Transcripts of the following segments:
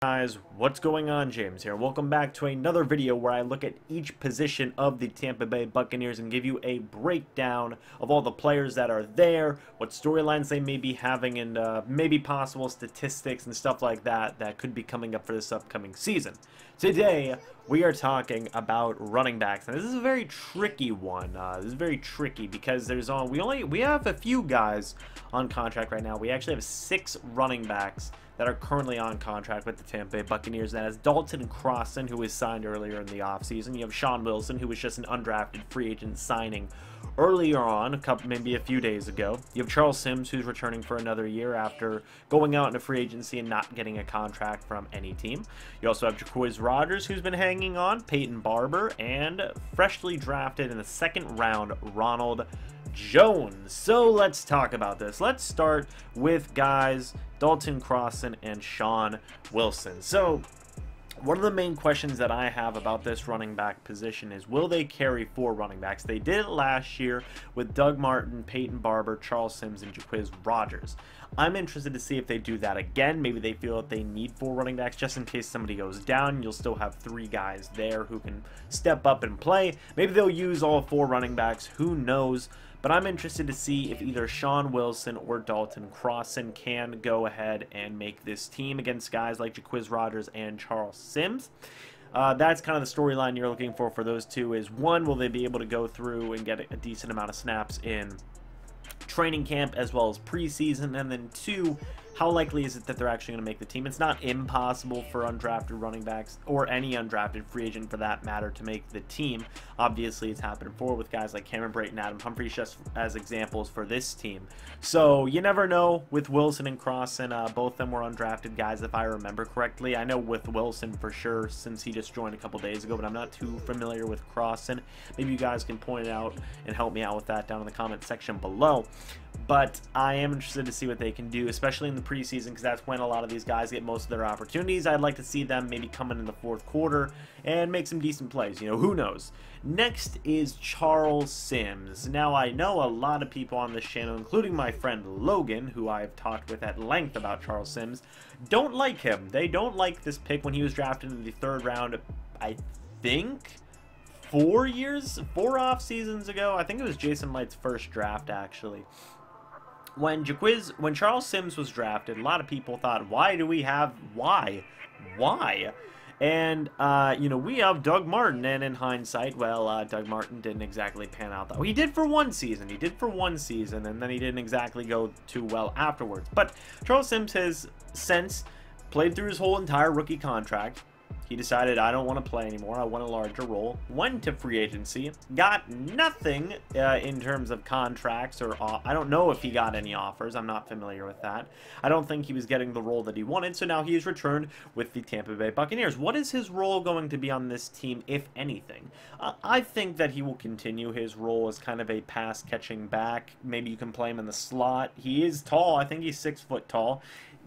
Guys, what's going on? James here. Welcome back to another video where I look at each position of the Tampa Bay Buccaneers and give you a breakdown of all the players that are there, what storylines they may be having, and maybe possible statistics and stuff like that that could be coming up for this upcoming season. Today, we are talking about running backs, and this is a very tricky one. This is very tricky because we have a few guys on contract right now. We actually have 6 running backs that are currently on contract with the Tampa Bay Buccaneers. That is Dalton Crossan, who was signed earlier in the offseason. You have Sean Wilson, who was just an undrafted free agent signing earlier on, maybe a few days ago. You have Charles Sims, who's returning for another year after going out into free agency and not getting a contract from any team. You also have Jacquizz Rodgers, who's been hanging on, Peyton Barber, and freshly drafted in the second round, Ronald Jones. So let's talk about this. Let's start with guys Dalton Crossan and Sean Wilson. So one of the main questions that I have about this running back position is, will they carry 4 running backs? They did it last year with Doug Martin, Peyton Barber, Charles Sims, and Jacquizz Rodgers. I'm interested to see if they do that again. Maybe they feel that they need 4 running backs just in case somebody goes down. You'll still have 3 guys there who can step up and play. Maybe they'll use all 4 running backs. Who knows? But I'm interested to see if either Sean Wilson or Dalton Crossan can go ahead and make this team against guys like Jacquizz Rodgers and Charles Sims. That's kind of the storyline you're looking for those two. Is 1, will they be able to go through and get a decent amount of snaps in training camp as well as preseason, and then 2, how likely is it that they're actually going to make the team? It's not impossible for undrafted running backs or any undrafted free agent for that matter to make the team. Obviously, it's happened before with guys like Cameron Brate and Adam Humphries just as examples for this team. So you never know with Wilson and Crossan. Both of them were undrafted guys if I remember correctly. I know with Wilson for sure since he just joined a couple days ago, but I'm not too familiar with Crossan. Maybe you guys can point it out and help me out with that down in the comment section below. But I am interested to see what they can do, especially in the preseason, because that's when a lot of these guys get most of their opportunities. I'd like to see them maybe come in the 4th quarter and make some decent plays. You know, who knows? Next is Charles Sims. Now, I know a lot of people on this channel, including my friend Logan, who I've talked with at length about Charles Sims, don't like him. They don't like this pick when he was drafted in the 3rd round, I think 4 off seasons ago. I think it was Jason Light's first draft, actually. When Charles Sims was drafted, a lot of people thought, why? And, you know, we have Doug Martin, and in hindsight, well, Doug Martin didn't exactly pan out that way. He did for one season, and then he didn't exactly go too well afterwards. But Charles Sims has since played through his whole entire rookie contract. He decided, I don't want to play anymore, I want a larger role, went to free agency, got nothing in terms of contracts, or I don't know if he got any offers, I'm not familiar with that. I don't think he was getting the role that he wanted, so now he is returned with the Tampa Bay Buccaneers. What is his role going to be on this team, if anything? I think that he will continue his role as kind of a pass-catching back. Maybe you can play him in the slot. He is tall, I think he's 6 foot tall.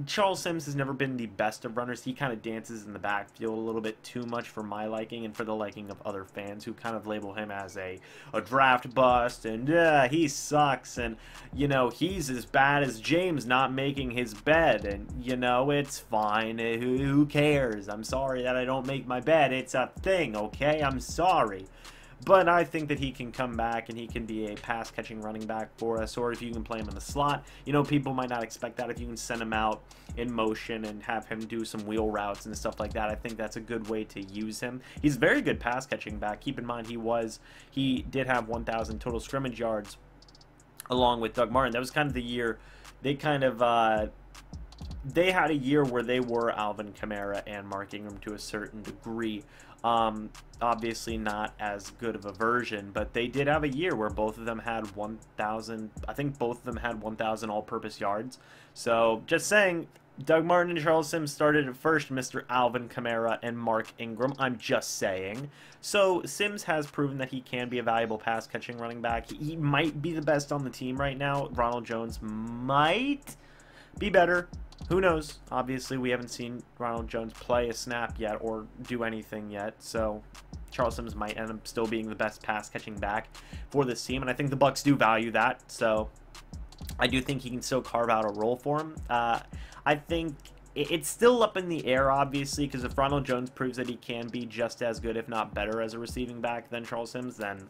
Charles Sims has never been the best of runners. He kind of dances in the backfield a little bit too much for my liking and for the liking of other fans who kind of label him as a draft bust and he sucks, and you know, he's as bad as James not making his bed, and you know, it's fine. Who cares? I'm sorry that I don't make my bed. It's a thing, okay? I'm sorry. But I think that he can come back and he can be a pass-catching running back for us, or if you can play him in the slot. You know, people might not expect that. If you can send him out in motion and have him do some wheel routes and stuff like that, I think that's a good way to use him. He's a very good pass-catching back. Keep in mind, he did have 1,000 total scrimmage yards along with Doug Martin. That was kind of the year they kind of they had a year where they were Alvin Kamara and Mark Ingram to a certain degree. Obviously not as good of a version, but they did have a year where both of them had 1,000. I think both of them had 1,000 all-purpose yards. So just saying, Doug Martin and Charles Sims started at first, Mr. Alvin Kamara and Mark Ingram. I'm just saying. So Sims has proven that he can be a valuable pass-catching running back. He might be the best on the team right now. Ronald Jones might be better. Who knows? Obviously, we haven't seen Ronald Jones play a snap yet or do anything yet, so Charles Sims might end up still being the best pass-catching back for this team, and I think the Bucs do value that, so I do think he can still carve out a role for him. I think it's still up in the air, obviously, because if Ronald Jones proves that he can be just as good, if not better, as a receiving back than Charles Sims, then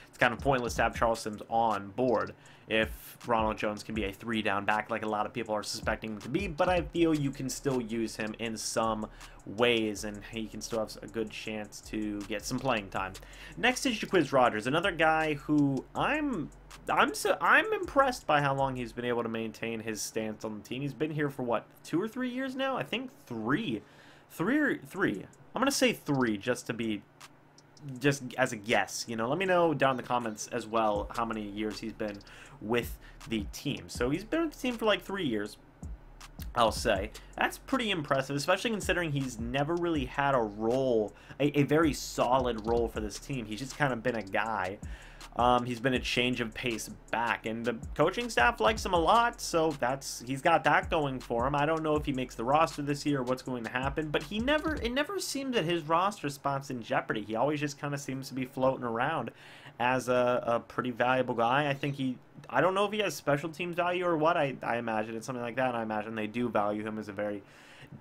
it's kind of pointless to have Charles Sims on board if Ronald Jones can be a 3-down back like a lot of people are suspecting him to be. But I feel you can still use him in some ways, and he can still have a good chance to get some playing time. Next is Jacquizz Rodgers, another guy who I'm impressed by how long he's been able to maintain his stance on the team. He's been here for what, 2 or 3 years now? I think three. I'm gonna say 3 just as a guess. You know, let me know down in the comments as well how many years he's been with the team. So he's been with the team for like 3 years, I'll say. That's pretty impressive, especially considering he's never really had a role, a very solid role for this team. He's just kind of been a guy. He's been a change of pace back, and the coaching staff likes him a lot, so he's got that going for him. I don't know if he makes the roster this year or what's going to happen, but it never seems that his roster spot's in jeopardy. He always just kind of seems to be floating around as a pretty valuable guy. I don't know if he has special teams value or what. I imagine it's something like that, and I imagine they do value him as a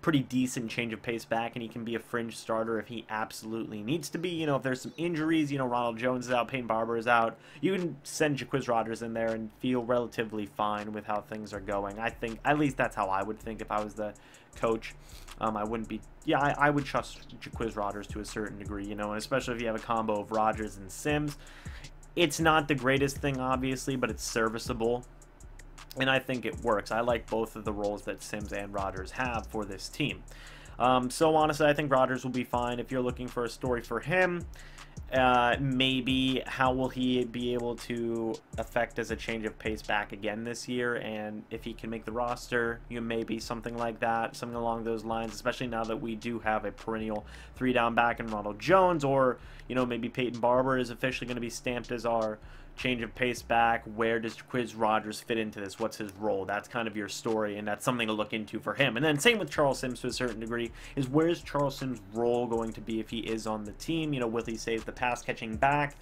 pretty decent change of pace back, and he can be a fringe starter if he absolutely needs to be. You know, if there's some injuries, you know, Ronald Jones is out, Peyton Barber is out, you can send Jacquizz Rodgers in there and feel relatively fine with how things are going. I think, at least that's how I would think if I was the coach. I wouldn't be, yeah, I would trust Jacquizz Rodgers to a certain degree, you know, and especially if you have a combo of Rodgers and Sims. It's not the greatest thing, obviously, but it's serviceable. And I think it works. I like both of the roles that Sims and Rodgers have for this team. So honestly, I think Rodgers will be fine. If you're looking for a story for him, maybe how will he be able to affect as a change of pace back again this year, and if he can make the roster, you know, maybe something like that, something along those lines, especially now that we do have a perennial 3-down back in Ronald Jones, or, you know, maybe Peyton Barber is officially going to be stamped as our change of pace back. Where does Jacquizz Rodgers fit into this? What's his role? That's kind of your story, and that's something to look into for him. And then same with Charles Sims to a certain degree, is where's Charles Sims' role going to be if he is on the team? You know, will he save the pass catching back?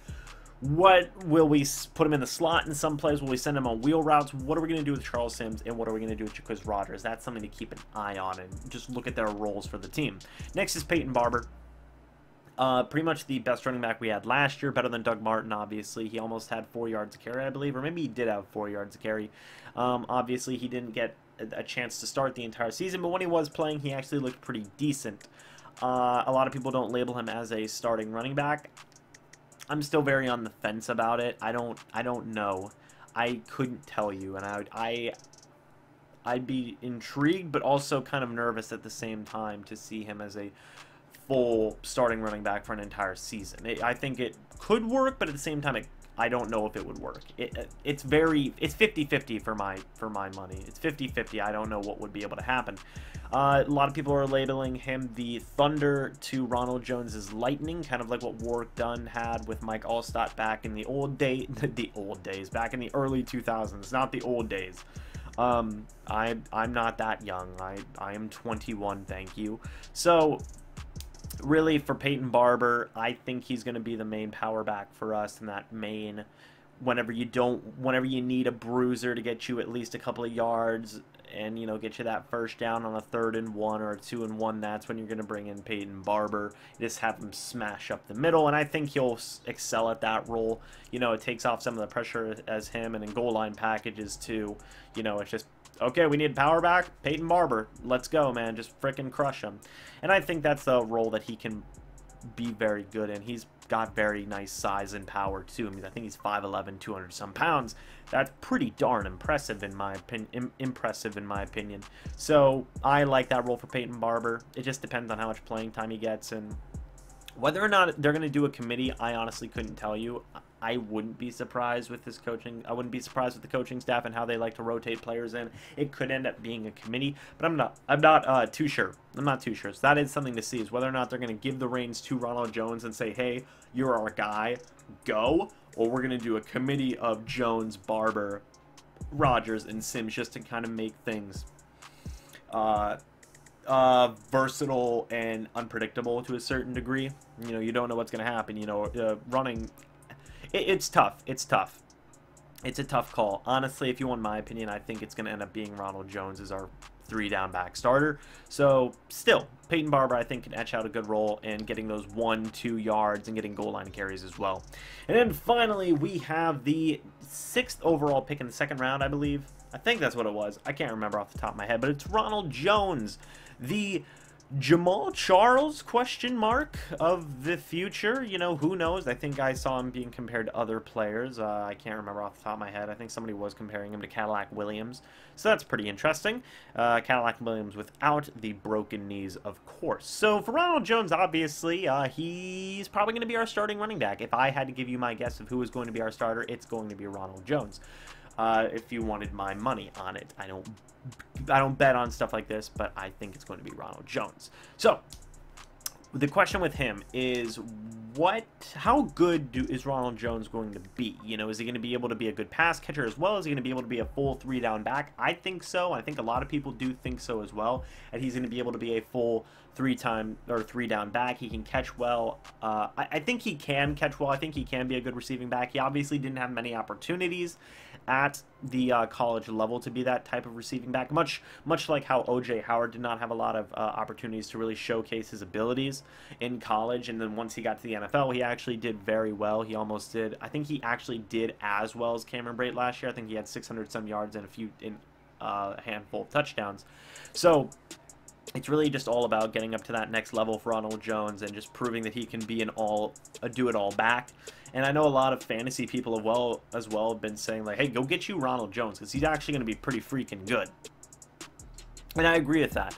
What will we put him in the slot in some plays? Will we send him on wheel routes? What are we going to do with Charles Sims, and what are we going to do with Jacquizz Rodgers? That's something to keep an eye on and just look at their roles for the team. Next is Peyton Barber. Pretty much the best running back we had last year, better than Doug Martin, obviously. He almost had 4 yards a carry, I believe, or maybe he did have 4 yards a carry. Obviously, he didn't get a chance to start the entire season, but when he was playing, he actually looked pretty decent. A lot of people don't label him as a starting running back. I'm still very on the fence about it. I don't know. I couldn't tell you, and I'd be intrigued, but also kind of nervous at the same time to see him as a full starting running back for an entire season. I think it could work, but at the same time, I don't know if it would work. It's 50-50 for my money. It's 50-50. I don't know what would be able to happen. A lot of people are labeling him the Thunder to Ronald Jones's Lightning, kind of like what Warwick Dunn had with Mike Allstott back in the old days, back in the early 2000s, not the old days. I'm not that young. I am 21, thank you. So really, for Peyton Barber, I think he's going to be the main power back for us in that main, whenever you need a bruiser to get you at least a couple of yards and, you know, get you that first down on a 3rd and 1 or a 2 and 1, that's when you're going to bring in Peyton Barber. You just have him smash up the middle, and I think he'll excel at that role. You know, it takes off some of the pressure as him, and in goal line packages too. You know, it's just, okay, we need power back, Peyton Barber. Let's go, man. Just frickin' crush him. And I think that's the role that he can be very good in. He's got very nice size and power, too. I mean, I think he's 5'11", 200-some pounds. That's pretty darn impressive in my opinion. So I like that role for Peyton Barber. It just depends on how much playing time he gets, and whether or not they're going to do a committee, I honestly couldn't tell you. I wouldn't be surprised with this coaching. I wouldn't be surprised with the coaching staff and how they like to rotate players in. It could end up being a committee, but I'm not too sure. I'm not too sure. So that is something to see, is whether or not they're going to give the reins to Ronald Jones and say, hey, you're our guy, go, or we're going to do a committee of Jones, Barber, Rodgers, and Sims just to kind of make things versatile and unpredictable to a certain degree. You know, you don't know what's going to happen. You know, running, it's tough. It's tough. It's a tough call. Honestly, if you want my opinion, I think it's going to end up being Ronald Jones as our 3-down back starter. So, still, Peyton Barber, I think, can etch out a good role in getting those 1-2 yards and getting goal line carries as well. And then finally, we have the 6th overall pick in the 2nd round, I believe. I think that's what it was. I can't remember off the top of my head, but it's Ronald Jones, the Jamal Charles question mark of the future. You know, who knows? I think I saw him being compared to other players. I can't remember off the top of my head. I think somebody was comparing him to Cadillac Williams. So that's pretty interesting. Cadillac Williams without the broken knees, of course. So for Ronald Jones, obviously, he's probably going to be our starting running back. If I had to give you my guess of who is going to be our starter, it's going to be Ronald Jones. If you wanted my money on it, I don't bet on stuff like this, but I think it's going to be Ronald Jones. So the question with him is, how good is Ronald Jones going to be? You know, is he going to be able to be a good pass catcher as well? Is he going to be able to be a full 3-down back? I think so. I think a lot of people do think so as well, and he's going to be able to be a full 3-down back. He can catch well. I think he can catch well. I think he can be a good receiving back. He obviously didn't have many opportunities at the college level to be that type of receiving back, much like how O.J. Howard did not have a lot of opportunities to really showcase his abilities in college, and then once he got to the NFL, he actually did very well. He almost did. I think he actually did as well as Cameron Brate last year. I think he had 600-some yards and a handful of touchdowns. So it's really just all about getting up to that next level for Ronald Jones and just proving that he can be a do-it-all back. And I know a lot of fantasy people as well have been saying, like, hey, go get you Ronald Jones, because he's actually going to be pretty freaking good. And I agree with that.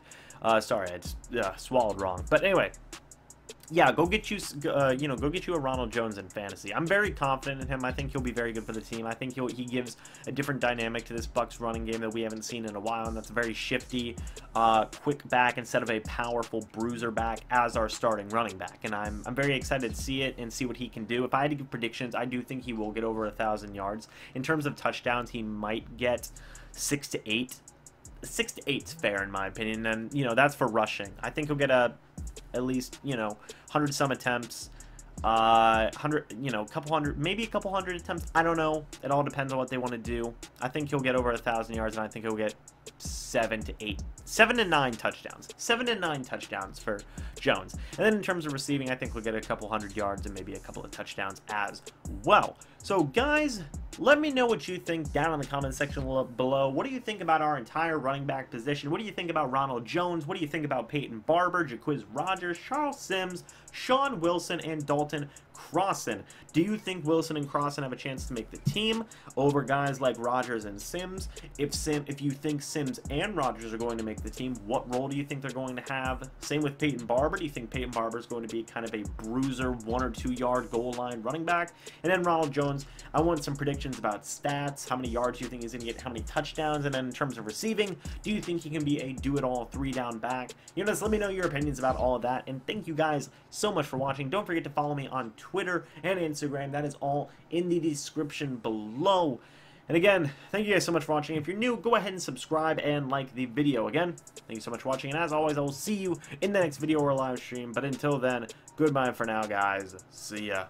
Sorry, I just swallowed wrong. But anyway, yeah, go get you a Ronald Jones in fantasy. I'm very confident in him. I think he'll be very good for the team. I think he gives a different dynamic to this Bucs running game that we haven't seen in a while, and that's a very shifty, quick back instead of a powerful bruiser back as our starting running back. And I'm very excited to see it and see what he can do. If I had to give predictions, I do think he will get over 1,000 yards. In terms of touchdowns, he might get 6 to 8. 6 to 8 is fair in my opinion, and that's for rushing. I think he'll get at least 100-some attempts, 100, couple hundred, maybe a couple hundred attempts. I don't know. It all depends on what they want to do. I think he'll get over 1,000 yards, and I think he'll get 7 to 9 touchdowns. 7 to 9 touchdowns for Jones. And then in terms of receiving, I think we'll get a couple hundred yards and maybe a couple of touchdowns as well. So guys, let me know what you think down in the comment section below. What do you think about our entire running back position? What do you think about Ronald Jones? What do you think about Peyton Barber, Jacquizz Rodgers, Charles Sims, Sean Wilson, and Dalton Crossan? Do you think Wilson and Crossan have a chance to make the team over guys like Rodgers and Sims? If you think Sims and Rodgers are going to make the team, what role do you think they're going to have? Same with Peyton Barber. Do you think Peyton Barber is going to be kind of a bruiser, 1 or 2 yard goal line running back? And then Ronald Jones, I want some predictions about stats. How many yards do you think he's going to get? How many touchdowns? And then in terms of receiving, do you think he can be a do-it-all 3-down back? Just let me know your opinions about all of that. And thank you guys so much for watching. Don't forget to follow me on Twitter and Instagram. That is all in the description below. And again, thank you guys so much for watching. If you're new, go ahead and subscribe and like the video. Again, thank you so much for watching. And as always, I will see you in the next video or live stream. But until then, goodbye for now, guys. See ya.